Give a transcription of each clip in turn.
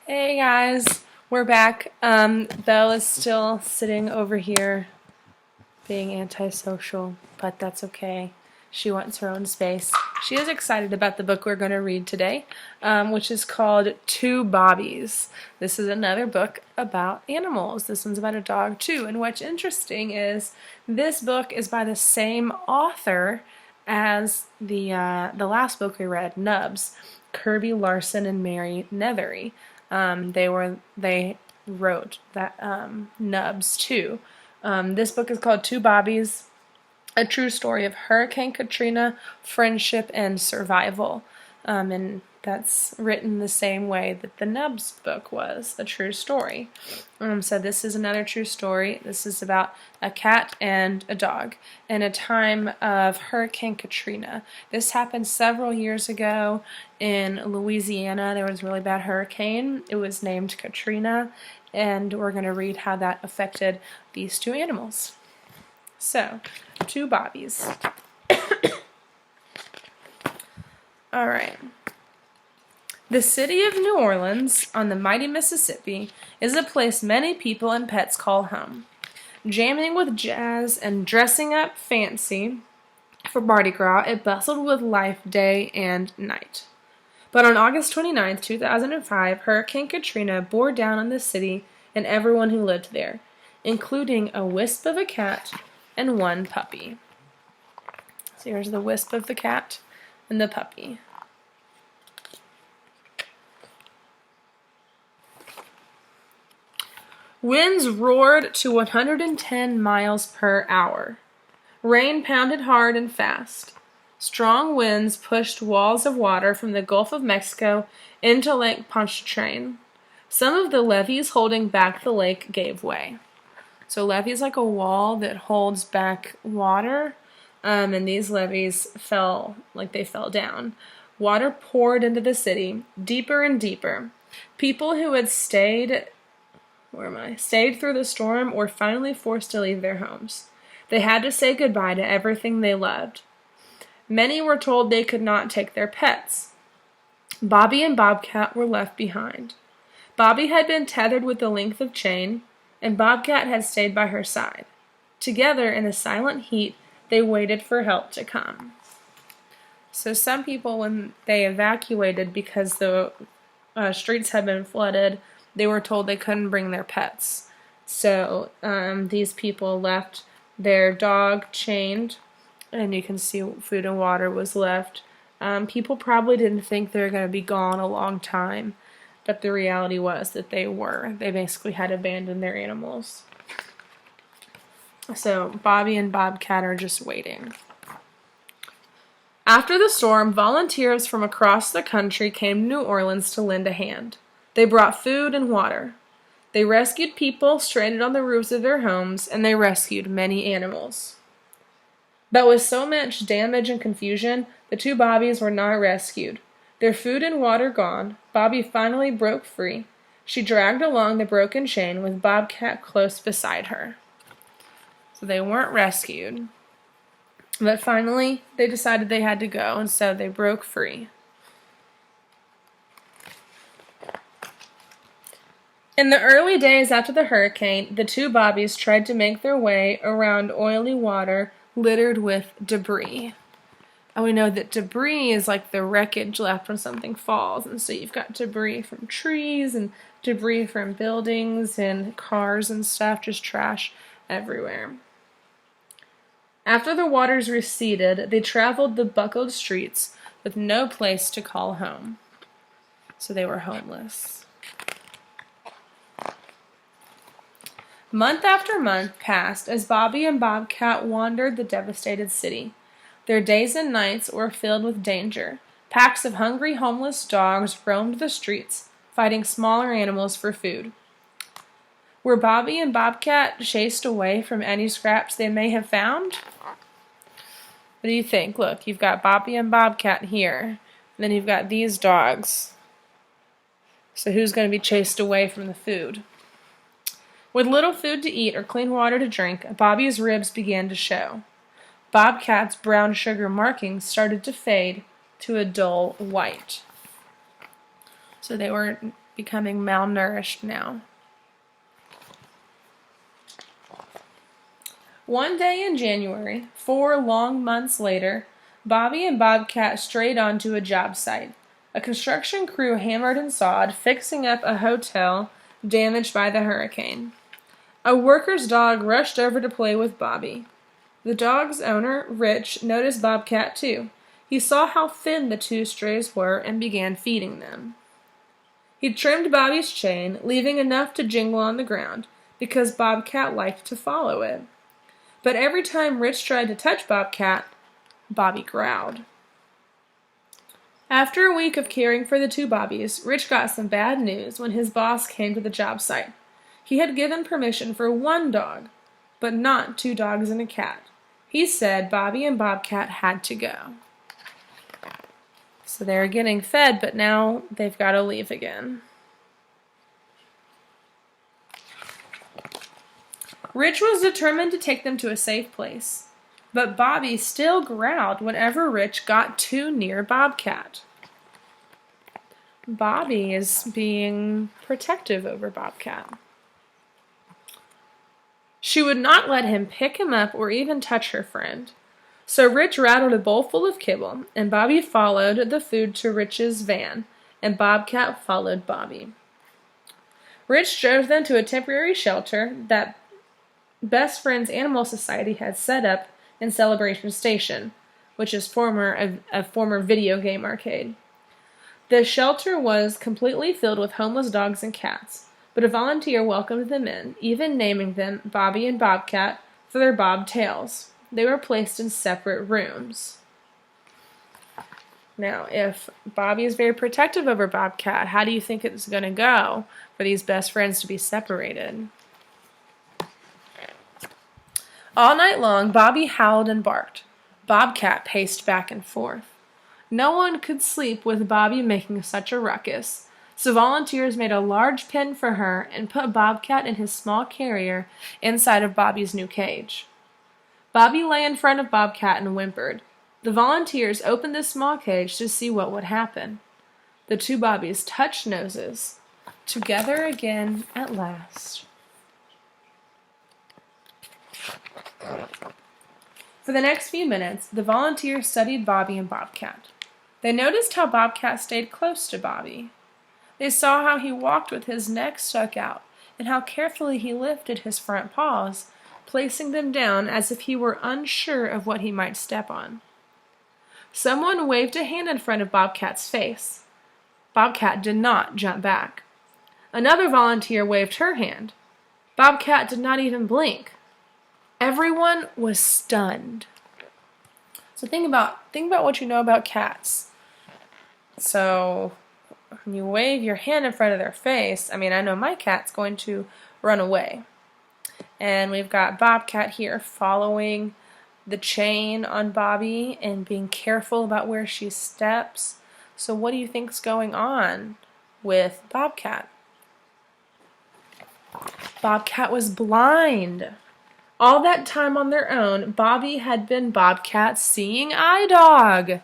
Hey guys, we're back. Belle is still sitting over here being antisocial, but that's okay. She wants her own space. She is excited about the book we're going to read today, which is called Two Bobbies. This is another book about animals. This one's about a dog too, and what's interesting is this book is by the same author as the last book we read, Nubs, Kirby Larson and Mary Nethery. They wrote that Nubs too. This book is called Two Bobbies, a true story of Hurricane Katrina, friendship, and survival. And that's written the same way that the Nubs book was, a true story. So this is another true story. This is about a cat and a dog in a time of Hurricane Katrina. This happened several years ago in Louisiana. There was a really bad hurricane. It was named Katrina, and we're going to read how that affected these two animals. So, Two Bobbies. All right. The city of New Orleans on the mighty Mississippi is a place many people and pets call home. Jamming with jazz and dressing up fancy for Mardi Gras, it bustled with life day and night. But on August 29th, 2005, Hurricane Katrina bore down on the city and everyone who lived there, including a wisp of a cat and one puppy. So here's the wisp of the cat and the puppy. Winds roared to 110 miles per hour. Rain pounded hard and fast. Strong winds pushed walls of water from the Gulf of Mexico into Lake Pontchartrain. Some of the levees holding back the lake gave way. So levee is like a wall that holds back water, and these levees fell down. Water poured into the city, deeper and deeper. People who had stayed through the storm were finally forced to leave their homes. They had to say goodbye to everything they loved. Many were told they could not take their pets. Bobby and Bobcat were left behind. Bobby had been tethered with a length of chain, and Bobcat had stayed by her side. Together, in the silent heat, they waited for help to come. So some people, when they evacuated because the streets had been flooded, they were told they couldn't bring their pets. So these people left their dog chained, and you can see food and water was left. People probably didn't think they were going to be gone a long time, but the reality was that they were. They basically had abandoned their animals. So Bobby and Bobcat are just waiting. After the storm, volunteers from across the country came to New Orleans to lend a hand. They brought food and water. They rescued people stranded on the roofs of their homes, and they rescued many animals. But with so much damage and confusion, the two Bobbies were not rescued. Their food and water gone, Bobby finally broke free. She dragged along the broken chain with Bobcat close beside her. So they weren't rescued. But finally, they decided they had to go, and so they broke free. In the early days after the hurricane, the two Bobbies tried to make their way around oily water littered with debris. And we know that debris is like the wreckage left when something falls. And so you've got debris from trees and debris from buildings and cars and stuff, just trash everywhere. After the waters receded, they traveled the buckled streets with no place to call home. So they were homeless. Month after month passed as Bobby and Bobcat wandered the devastated city. Their days and nights were filled with danger. Packs of hungry, homeless dogs roamed the streets, fighting smaller animals for food. Were Bobby and Bobcat chased away from any scraps they may have found? What do you think? Look, you've got Bobby and Bobcat here, and then you've got these dogs. So who's going to be chased away from the food? With little food to eat or clean water to drink, Bobby's ribs began to show. Bobcat's brown sugar markings started to fade to a dull white. So they were becoming malnourished now. One day in January, 4 long months later, Bobby and Bobcat strayed onto a job site. A construction crew hammered and sawed, fixing up a hotel damaged by the hurricane. A worker's dog rushed over to play with Bobby. The dog's owner, Rich, noticed Bobcat too. He saw how thin the two strays were and began feeding them. He trimmed Bobby's chain, leaving enough to jingle on the ground, because Bobcat liked to follow it. But every time Rich tried to touch Bobcat, Bobby growled. After a week of caring for the two Bobbies, Rich got some bad news when his boss came to the job site. He had given permission for 1 dog, but not 2 dogs and a cat. He said Bobby and Bobcat had to go. So they're getting fed, but now they've got to leave again. Rich was determined to take them to a safe place, but Bobby still growled whenever Rich got too near Bobcat. Bobby is being protective over Bobcat. She would not let him pick him up or even touch her friend. So Rich rattled a bowl full of kibble, and Bobby followed the food to Rich's van, and Bobcat followed Bobby. Rich drove them to a temporary shelter that Best Friends Animal Society had set up in Celebration Station, which is a former video game arcade. The shelter was completely filled with homeless dogs and cats, but a volunteer welcomed them in, even naming them Bobby and Bobcat for their bob tails. They were placed in separate rooms. Now, if Bobby is very protective over Bobcat, how do you think it's going to go for these best friends to be separated? All night long, Bobby howled and barked. Bobcat paced back and forth. No one could sleep with Bobby making such a ruckus, so volunteers made a large pen for her and put Bobcat in his small carrier inside of Bobby's new cage. Bobby lay in front of Bobcat and whimpered. The volunteers opened the small cage to see what would happen. The two Bobbies touched noses, together again at last. For the next few minutes, the volunteers studied Bobby and Bobcat. They noticed how Bobcat stayed close to Bobby. They saw how he walked with his neck stuck out, and how carefully he lifted his front paws, placing them down as if he were unsure of what he might step on. Someone waved a hand in front of Bobcat's face. Bobcat did not jump back. Another volunteer waved her hand. Bobcat did not even blink. Everyone was stunned. So think about what you know about cats. So when you wave your hand in front of their face, I know my cat's going to run away. And we've got Bobcat here following the chain on Bobby and being careful about where she steps. So what do you think's going on with Bobcat? Bobcat was blind. All that time on their own, Bobby had been Bobcat's seeing eye dog.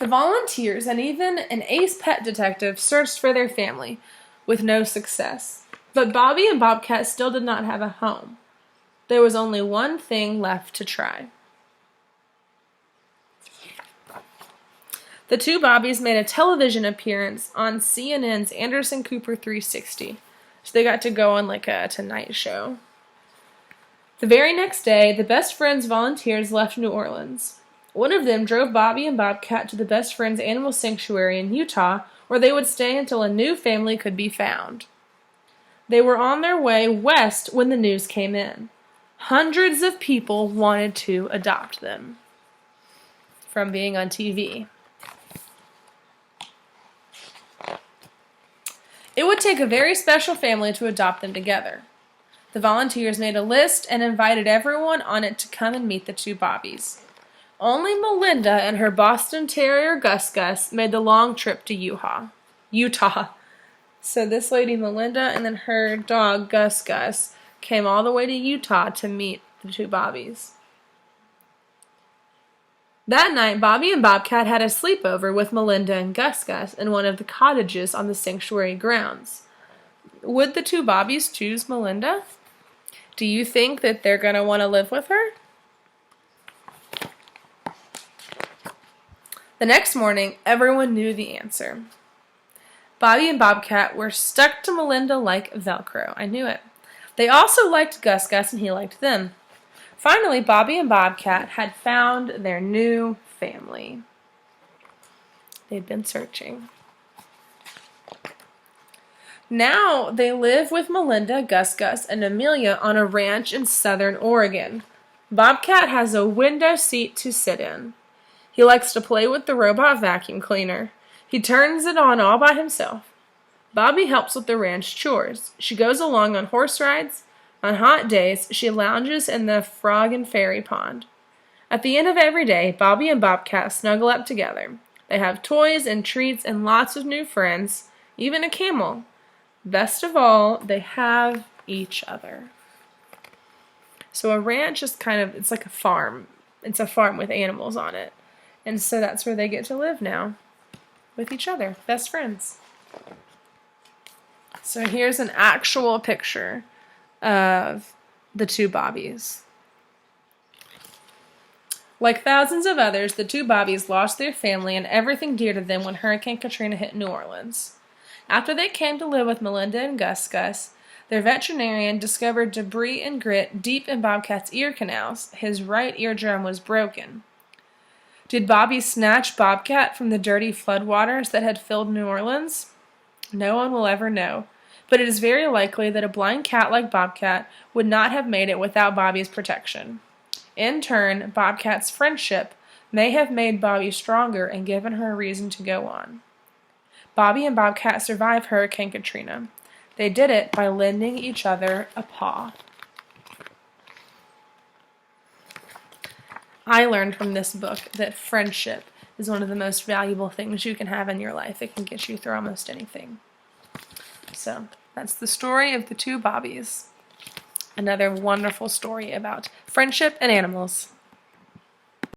The volunteers and even an ace pet detective searched for their family, with no success. But Bobby and Bobcat still did not have a home. There was only one thing left to try. The two Bobbies made a television appearance on CNN's Anderson Cooper 360. So they got to go on like a Tonight Show. The very next day, the Best Friends volunteers left New Orleans. One of them drove Bobby and Bobcat to the Best Friends Animal Sanctuary in Utah, where they would stay until a new family could be found. They were on their way west when the news came in. Hundreds of people wanted to adopt them from being on TV. It would take a very special family to adopt them together. The volunteers made a list and invited everyone on it to come and meet the two Bobbies. Only Melinda and her Boston Terrier Gus Gus made the long trip to Utah. So this lady Melinda and then her dog Gus Gus came all the way to Utah to meet the two Bobbies. That night, Bobby and Bobcat had a sleepover with Melinda and Gus Gus in one of the cottages on the sanctuary grounds. Would the two Bobbies choose Melinda? Do you think that they're going to want to live with her? The next morning, everyone knew the answer. Bobby and Bobcat were stuck to Melinda like Velcro. I knew it. They also liked Gus Gus and he liked them. Finally, Bobby and Bobcat had found their new family. They'd been searching. Now they live with Melinda, Gus Gus, and Amelia on a ranch in southern Oregon. Bobcat has a window seat to sit in. He likes to play with the robot vacuum cleaner. He turns it on all by himself. Bobby helps with the ranch chores. She goes along on horse rides. On hot days, she lounges in the frog and fairy pond. At the end of every day, Bobby and Bobcat snuggle up together. They have toys and treats and lots of new friends, even a camel. Best of all, they have each other. So a ranch is it's like a farm. It's a farm with animals on it. And so that's where they get to live now, with each other, best friends. So here's an actual picture of the two Bobbies. Like thousands of others, the two Bobbies lost their family and everything dear to them when Hurricane Katrina hit New Orleans. After they came to live with Melinda and Gus Gus, their veterinarian discovered debris and grit deep in Bobcat's ear canals. His right eardrum was broken. Did Bobby snatch Bobcat from the dirty floodwaters that had filled New Orleans? No one will ever know. But it is very likely that a blind cat like Bobcat would not have made it without Bobby's protection. In turn, Bobcat's friendship may have made Bobby stronger and given her a reason to go on. Bobby and Bobcat survived Hurricane Katrina. They did it by lending each other a paw. I learned from this book that friendship is one of the most valuable things you can have in your life. It can get you through almost anything. So that's the story of the two Bobbies. Another wonderful story about friendship and animals.